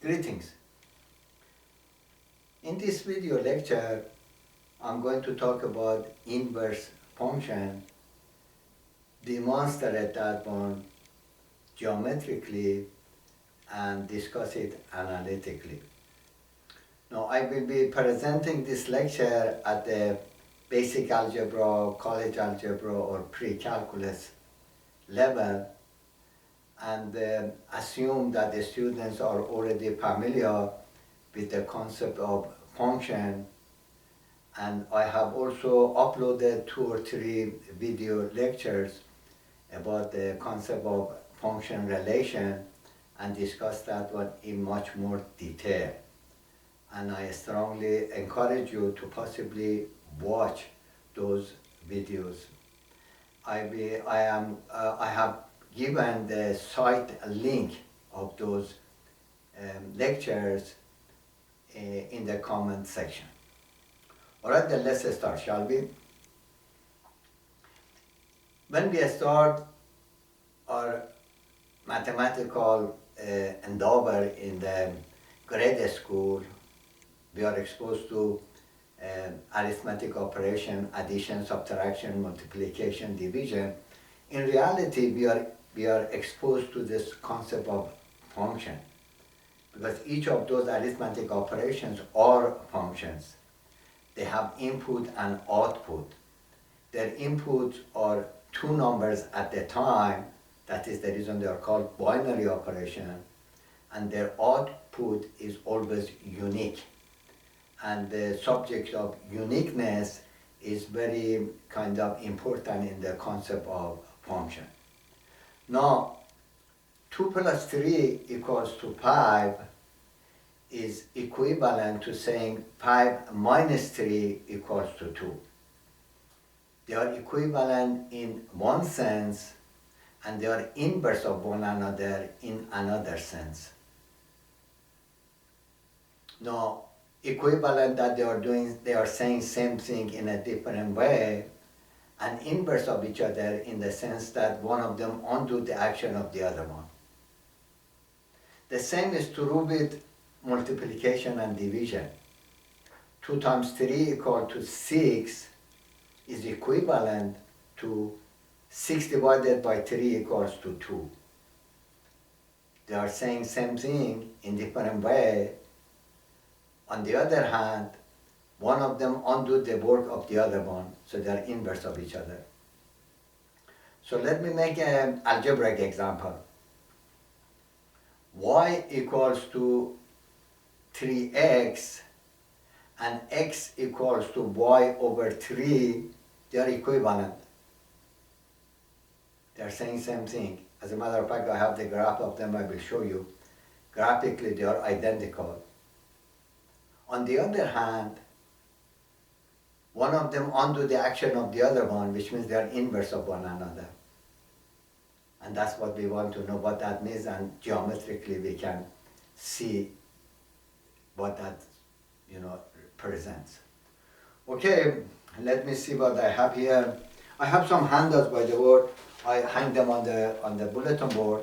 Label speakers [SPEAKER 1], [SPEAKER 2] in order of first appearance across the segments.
[SPEAKER 1] Greetings. In this video lecture, I'm going to talk about inverse function, demonstrate that one geometrically, and discuss it analytically. Now, I will be presenting this lecture at the basic algebra, college algebra, or pre-calculus level, and assume that the students are already familiar with the concept of function. And I have also uploaded 2 or 3 video lectures about the concept of function relation and discussed that one in much more detail. And I strongly encourage you to possibly watch those videos. I have given the site link of those lectures in the comment section. All right, then let's start, shall we? When we start our mathematical endeavor in the grade school, we are exposed to arithmetic operation, addition, subtraction, multiplication, division. In reality, we are exposed to this concept of function, because each of those arithmetic operations are functions. They have input and output. Their inputs are 2 numbers at the time. That is the reason they are called binary operation. And their output is always unique. And the subject of uniqueness is very kind of important in the concept of function. Now, 2 plus 3 equals to 5 is equivalent to saying 5 minus 3 equals to 2. They are equivalent in one sense, and they are inverse of one another in another sense. Now, equivalent that they are saying same thing in a different way, and inverse of each other in the sense that one of them undo the action of the other one. The same is true with multiplication and division. 2 times 3 equal to 6 is equivalent to 6 divided by 3 equals to 2. They are saying same thing in different way. On the other hand, one of them undo the work of the other one, so they are inverse of each other. So let me make an algebraic example. Y equals to 3x and x equals to y over 3, they are equivalent. They are saying same thing. As a matter of fact, I have the graph of them, I will show you. Graphically, they are identical. On the other hand, one of them undo the action of the other one, which means they are inverse of one another. And that's what we want to know what that means, and geometrically we can see what that presents. Okay, let me see what I have here. I have some handouts, by the way. I hang them on the bulletin board,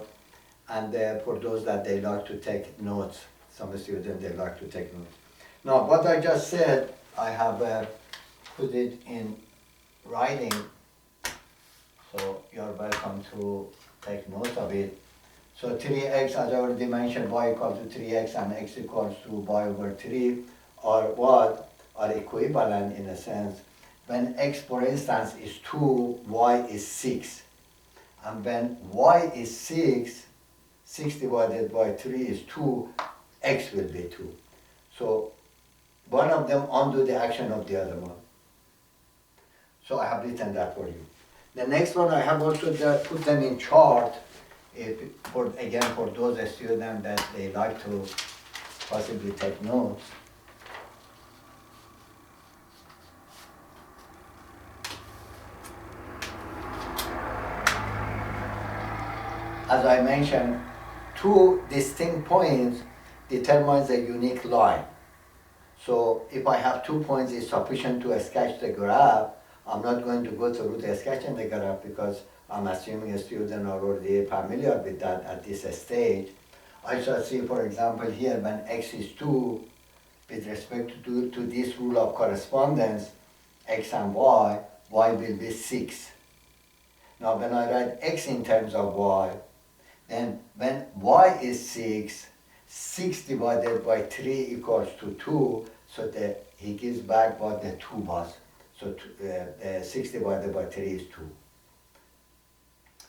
[SPEAKER 1] and for those that they like to take notes, some students they like to take notes. Now, what I just said, I have put it in writing, so you're welcome to take note of it. So 3x, as I already mentioned, y equals to 3x and x equals to y over 3 are what? Are equivalent in a sense. When x, for instance, is 2, y is 6. And when y is 6, 6 divided by 3 is 2, x will be 2. So one of them undo the action of the other one. So I have written that for you. The next one I have also put them in chart, for those students that they like to possibly take notes. As I mentioned, 2 distinct points determines a unique line. So if I have 2 points, it's sufficient to sketch the graph. I'm not going to go through the sketching the graph because I'm assuming a student are already familiar with that at this stage. I shall see, for example, here when x is 2, with respect to this rule of correspondence, x and y will be 6. Now when I write x in terms of y, then when y is 6, 6 divided by 3 equals to 2, so that he gives back what the 2 was. So 6 divided by 3 is 2.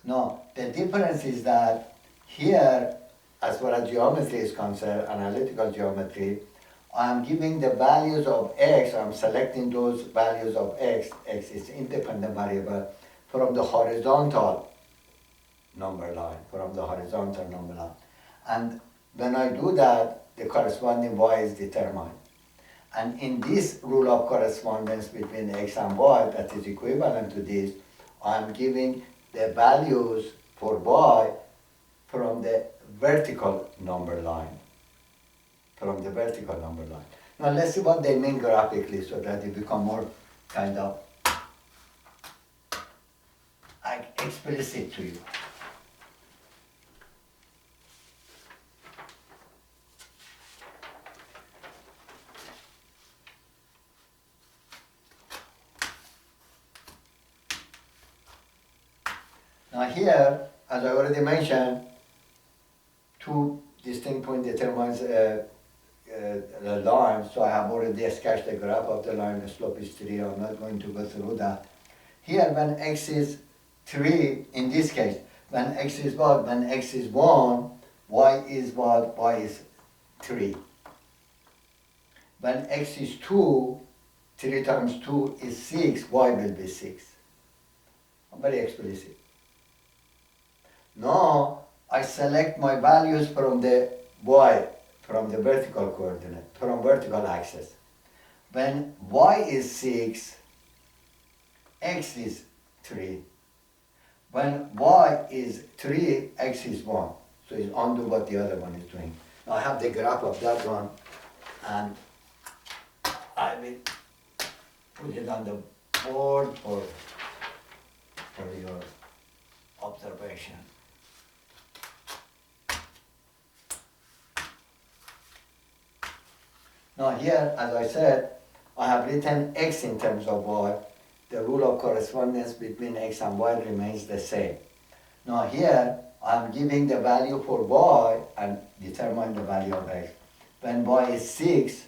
[SPEAKER 1] Now, the difference is that here, as far as geometry is concerned, analytical geometry, I am giving the values of x, I am selecting those values of x is independent variable, from the horizontal number line, And when I do that, the corresponding y is determined. And in this rule of correspondence between x and y, that is equivalent to this, I am giving the values for y from the vertical number line. Now let's see what they mean graphically so that it become more kind of explicit to you. Now here, as I already mentioned, two distinct points determines the line, so I have already sketched the graph of the line, the slope is 3, I'm not going to go through that. Here when x is 3, in this case, when x is what? When x is 1, y is what? Y is 3. When x is 2, 3 times 2 is 6, y will be 6. I'm very explicit. Now, I select my values from the y, from the vertical coordinate, from vertical axis. When y is 6, x is 3. When y is 3, x is 1. So it's undo what the other one is doing. Now I have the graph of that one, and I will put it on the board for your observation. Now here, as I said, I have written x in terms of y. The rule of correspondence between x and y remains the same. Now here, I'm giving the value for y and determine the value of x. When y is 6,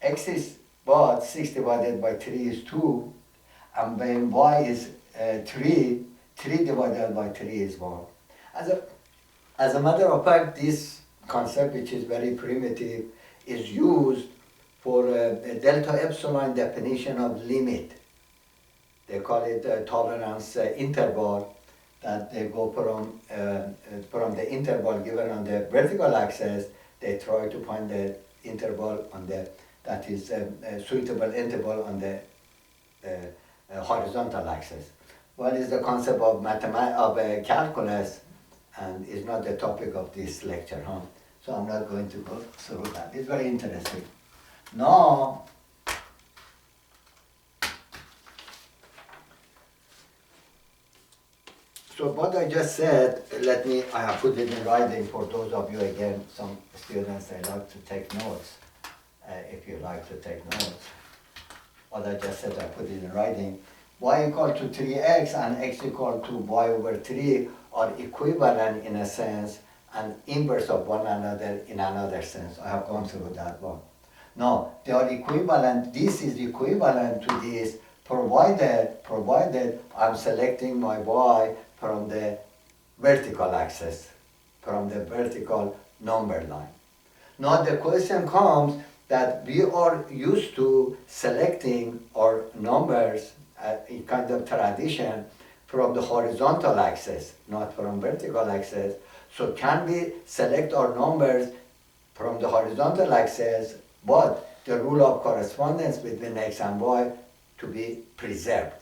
[SPEAKER 1] x is what? 6 divided by 3 is 2. And when y is 3, 3 divided by 3 is 1. As a matter of fact, this concept, which is very primitive, is used for a delta epsilon definition of limit. They call it a tolerance interval, that they go from the interval given on the vertical axis, they try to find the interval on that is a suitable interval on the horizontal axis. What is the concept of calculus, and is not the topic of this lecture, huh? So I'm not going to go through that. It's very interesting. Now, so what I just said, I have put it in writing for those of you, again, some students, they like to take notes. If you like to take notes. What I just said, I put it in writing. Y equal to 3x and x equal to y over 3 are equivalent in a sense, and inverse of one another in another sense. I have gone through that one. Now, they are equivalent, this is equivalent to this, provided I'm selecting my y from the vertical axis, from the vertical number line. Now the question comes that we are used to selecting our numbers in kind of tradition from the horizontal axis, not from vertical axis. So can we select our numbers from the horizontal axis, but the rule of correspondence between x and y to be preserved?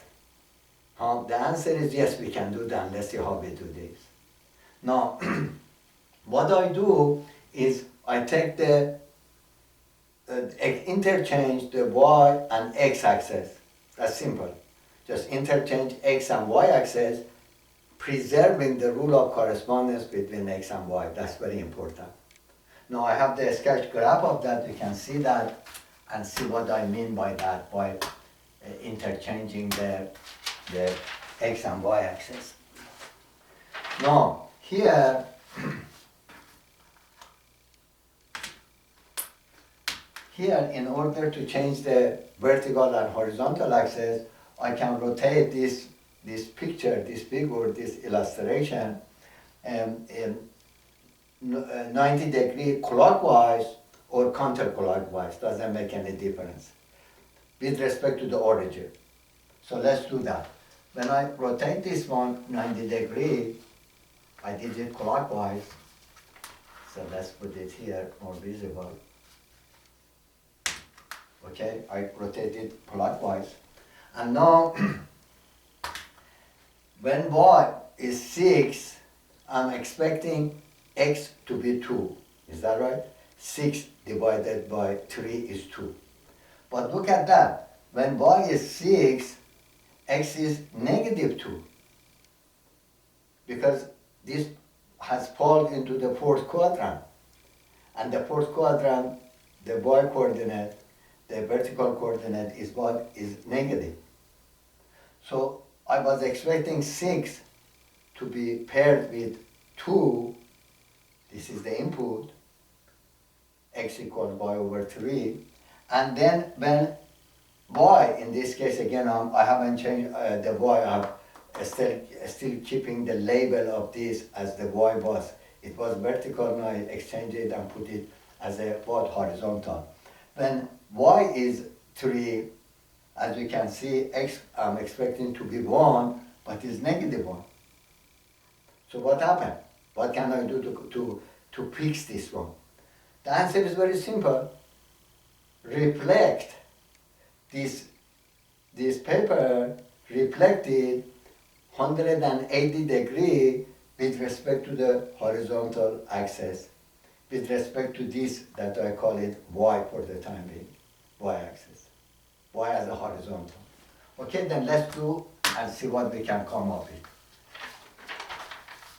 [SPEAKER 1] The answer is yes, we can do that. Let's see how we do this. Now, what I do is I take the interchange the y and x axis. That's simple. Just interchange x and y axis preserving the rule of correspondence between x and y. That's very important. Now I have the sketch graph of that. You can see that and see what I mean by that, by interchanging the x and y axis. Now here, in order to change the vertical and horizontal axis, I can rotate this picture, this figure, this illustration, 90 degree clockwise or counterclockwise, doesn't make any difference with respect to the origin. So let's do that. When I rotate this one 90 degree, I did it clockwise. So let's put it here more visible. Okay, I rotate it clockwise. And now, when y is 6, I'm expecting x to be 2. Is that right? 6 divided by 3 is 2. But look at that. When y is 6, x is negative 2. Because this has fallen into the fourth quadrant. And the fourth quadrant, the y coordinate, the vertical coordinate is what? Is negative. So I was expecting 6 to be paired with 2. This is the input. X equals y over 3. And then when y, in this case again, I haven't changed the y, I'm still keeping the label of this as the y was. It was vertical, now I exchanged it and put it as a what? Horizontal. When y is 3, as you can see, x I'm expecting to be 1, but it's negative 1. So what happened? What can I do to fix this one? The answer is very simple. Reflect this paper reflected 180 degree with respect to the horizontal axis, with respect to this that I call it y for the time being, y-axis, y as a horizontal. Okay, then let's do and see what we can come up with.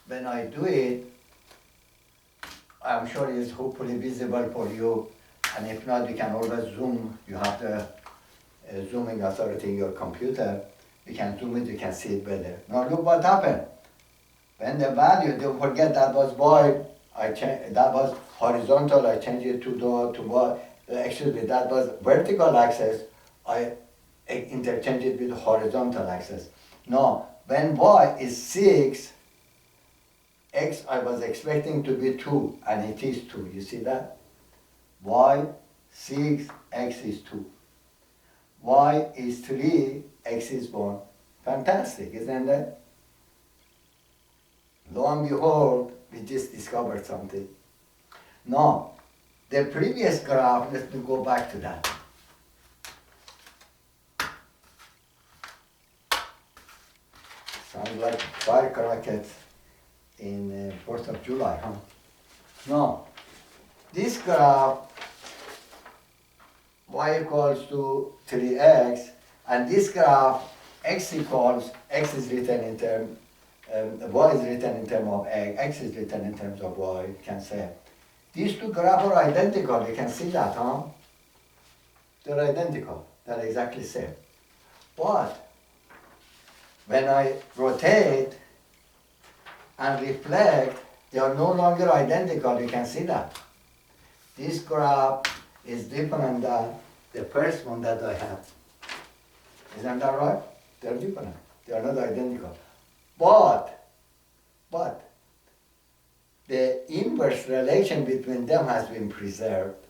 [SPEAKER 1] When I do it, I'm sure it's hopefully visible for you, and if not, you can always zoom. You have the zooming authority in your computer. You can zoom it, you can see it better. Now look what happened. When the value, don't forget that was y, that was horizontal, I changed it to y, excuse me, that was vertical axis, I interchanged it with horizontal axis. Now, when y is 6, x I was expecting to be 2, and it is 2, you see that? Y, 6, x is 2. Y is 3, x is 1. Fantastic, isn't it? Lo and behold, we just discovered something. Now, the previous graph, let me go back to that. Sounds like firecrackers in 4th of July, huh? Now, this graph, y equals to 3x, and this graph, x is written in terms, y is written in terms of x is written in terms of y, you can say. These two graphs are identical, you can see that, huh? They're identical, they're exactly the same. But when I rotate and reflect, they are no longer identical, you can see that. This graph is different than the first one that I have. Isn't that right? They're different, they are not identical. But the inverse relation between them has been preserved.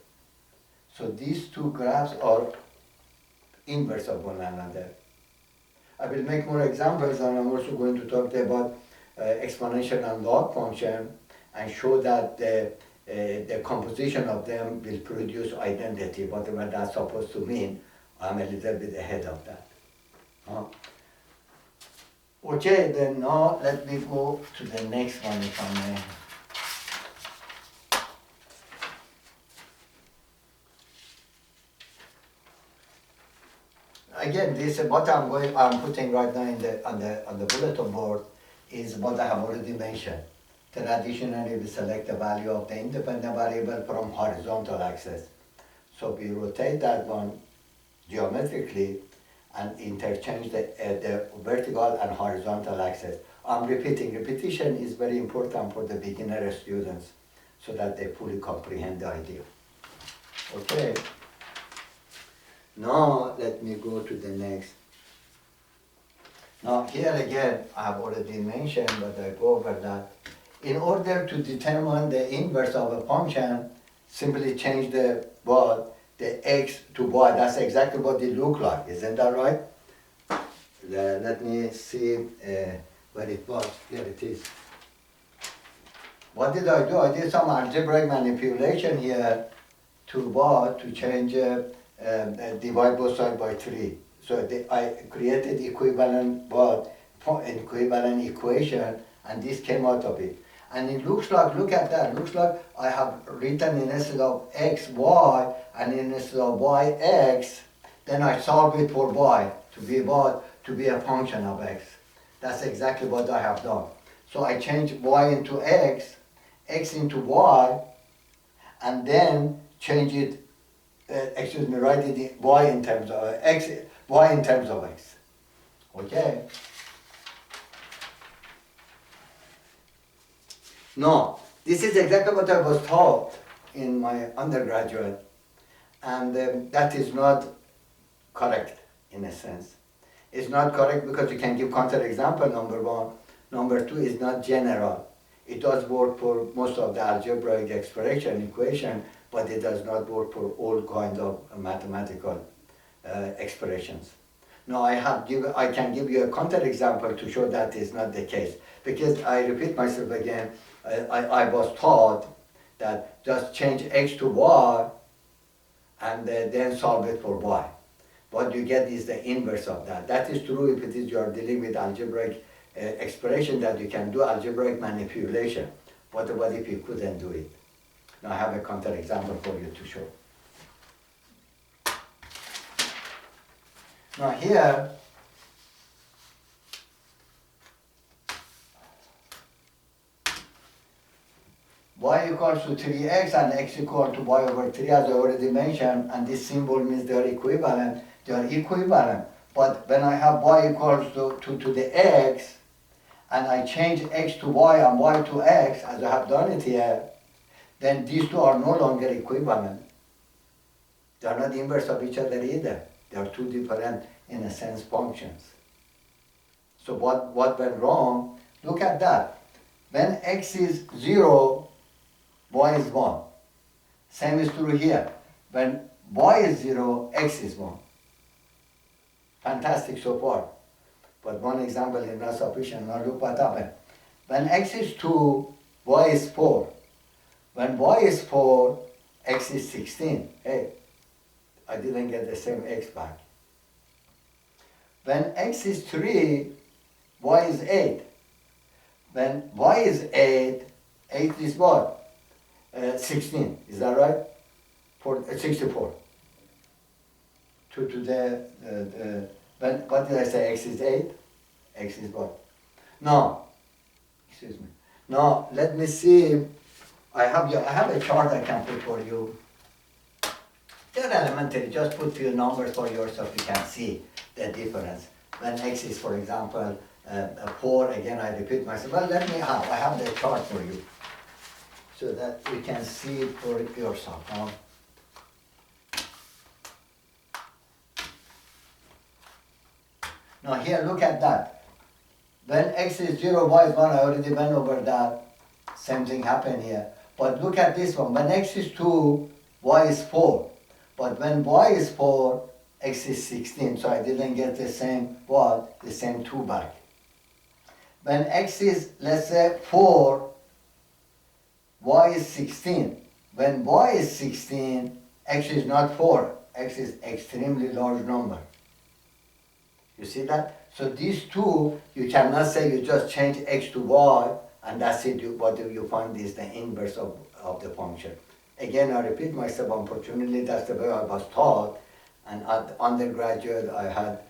[SPEAKER 1] So these two graphs are inverse of one another. I will make more examples, and I'm also going to talk about exponential and log function and show that the composition of them will produce identity, whatever that's supposed to mean. I'm a little bit ahead of that. Okay, then now let me go to the next one, if I may. Again, this what I'm putting right now on the bulletin board is what I have already mentioned. Traditionally, we select the value of the independent variable from horizontal axis. So we rotate that one geometrically and interchange the vertical and horizontal axis. I'm repeating. Repetition is very important for the beginner students so that they fully comprehend the idea. Okay. Now let me go to the next. Now here again, I have already mentioned, but I go over that. In order to determine the inverse of a function, simply change the what? The x to y. That's exactly what it look like. Isn't that right? Let me see where it was. Here it is. What did I do? I did some algebraic manipulation here to what? To change, divide both sides by 3. So I created equivalent what? Equivalent equation, and this came out of it. And it looks like, look at that, looks like I have written instead of x, y, and instead of y, x, then I solve it for y to be what? To be a function of x. That's exactly what I have done. So I change y into x into y, and then change it, write it y in terms of x, y in terms of x. Okay? No, this is exactly what I was taught in my undergraduate, and that is not correct in a sense. It's not correct because you can give counterexample, number one. Number two, is not general. It does work for most of the algebraic expression, equation, but it does not work for all kinds of mathematical expressions. Now I can give you a counterexample to show that is not the case. Because I repeat myself again, I was taught that just change x to y and then solve it for y. What you get is the inverse of that. That is true if it is you are dealing with algebraic expression, that you can do algebraic manipulation. What about if you couldn't do it? Now I have a counterexample for you to show. Now here, y equals to 3x and x equal to y over 3, as I already mentioned, and this symbol means they are equivalent. They are equivalent. But when I have y equals to the x, and I change x to y and y to x, as I have done it here, then these two are no longer equivalent. They are not inverse of each other either. They are two different, in a sense, functions. So what went wrong? Look at that. When x is 0, y is 1. Same is true here. When y is 0, x is 1. Fantastic so far. But one example is not sufficient. Now look what happened. When x is 2, y is 4. When y is 4, x is 16. Hey, I didn't get the same x back. When x is 3, y is 8. When y is 8, 8 is what? 16. Is that right? 64. To the when, what did I say? X is 8? X is what? No. Excuse me. Now let me see. I have a chart I can put for you. They're elementary. Just put few numbers for yourself. You can see the difference. When x is, for example, 4. Again, I repeat myself. Well, I have the chart for you, so that you can see it for yourself. Now here, look at that. When x is 0, y is 1, I already went over that. Same thing happened here. But look at this one. When x is 2, y is 4. But when y is 4, x is 16. So I didn't get the same what? The same 2 back. When x is, let's say, 4, y is 16. When y is 16, x is not 4. X is extremely large number. You see that? So these two, you cannot say you just change x to y and that's it. What you find is the inverse of the function. Again, I repeat myself, unfortunately, that's the way I was taught. And at undergraduate, I had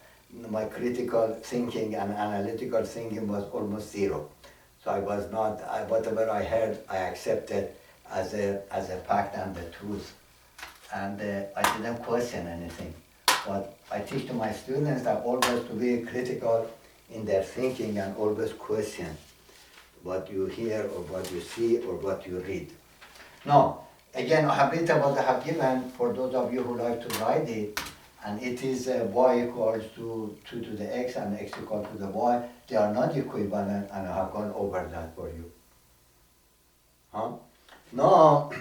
[SPEAKER 1] my critical thinking and analytical thinking was almost zero. So I was not, whatever I heard, I accepted as a fact and the truth. And I didn't question anything. But I teach to my students that always to be critical in their thinking and always question what you hear or what you see or what you read. Now, again, I have written what I have given for those of you who like to write it, and it is y equals to 2 to the x and x equal to the y. They are not equivalent, and I have gone over that for you. Huh? Now,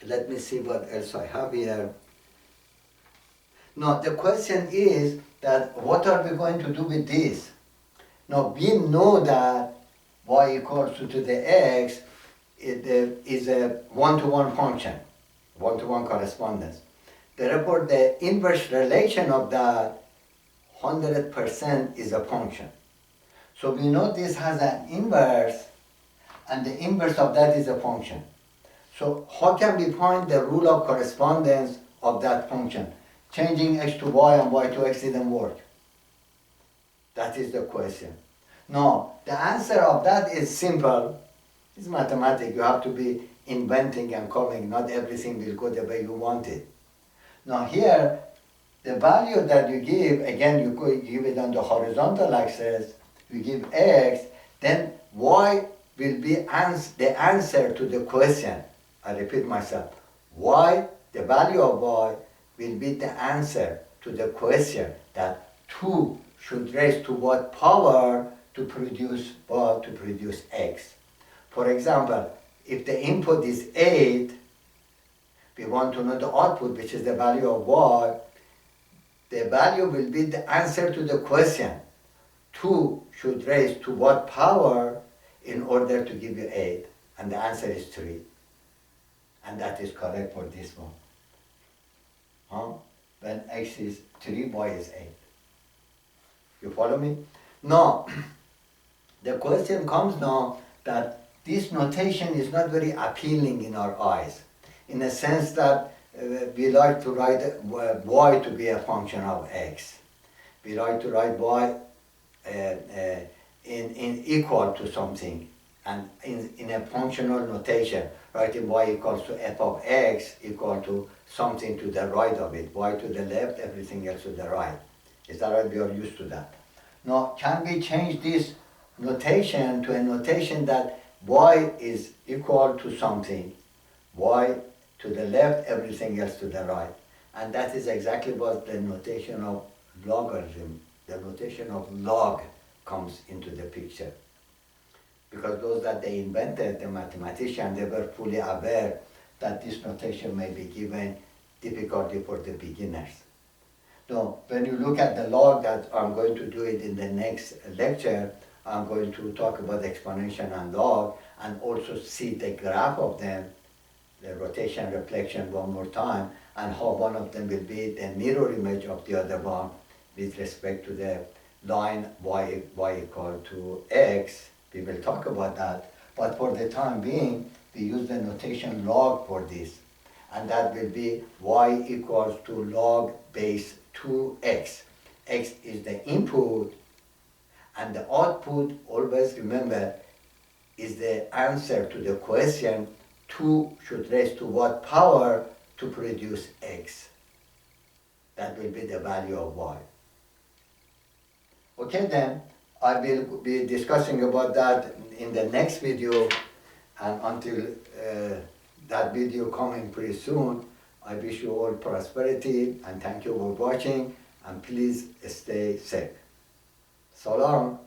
[SPEAKER 1] let me see what else I have here. Now, the question is that what are we going to do with this? Now, we know that y equals to the x is a one-to-one function, one-to-one correspondence. Therefore, the inverse relation of that 100% is a function. So we know this has an inverse, and the inverse of that is a function. So how can we find the rule of correspondence of that function? Changing x to y and y to x didn't work. That is the question. Now, the answer of that is simple. It's mathematics. You have to be inventing and coming. Not everything will go the way you want it. Now here, the value that you give, again, you could give it on the horizontal axis. You give x, then y will be the answer to the question. I repeat myself. Y, the value of y, will be the answer to the question that 2 should raise to what power to produce y, to produce x. For example, if the input is 8, we want to know the output, which is the value of y. The value will be the answer to the question. 2 should raise to what power in order to give you 8? And the answer is 3. And that is correct for this one. Huh? When x is 3, y is 8. You follow me? Now, the question comes now that this notation is not very appealing in our eyes, in the sense that we like to write y to be a function of x. We like to write y in equal to something, and in a functional notation, writing y equals to f of x equal to something to the right of it, y to the left, everything else to the right. Is that right? We are used to that. Now, can we change this notation to a notation that y is equal to something, y to the left, everything else to the right? And that is exactly what the notation of logarithm, the notation of log comes into the picture. Because those that they invented, the mathematicians, they were fully aware that this notation may be given difficulty for the beginners. So when you look at the log, that I'm going to do it in the next lecture, I'm going to talk about exponential and log, and also see the graph of them, the rotation reflection one more time, and how one of them will be the mirror image of the other one with respect to the line y equal to x. We will talk about that, but for the time being, we use the notation log for this, and that will be y equals to log base 2x. X is the input, and the output, always remember, is the answer to the question 2 should raise to what power to produce x. That will be the value of y. Okay then, I will be discussing about that in the next video, and until that video coming pretty soon, I wish you all prosperity and thank you for watching, and please stay safe. So long.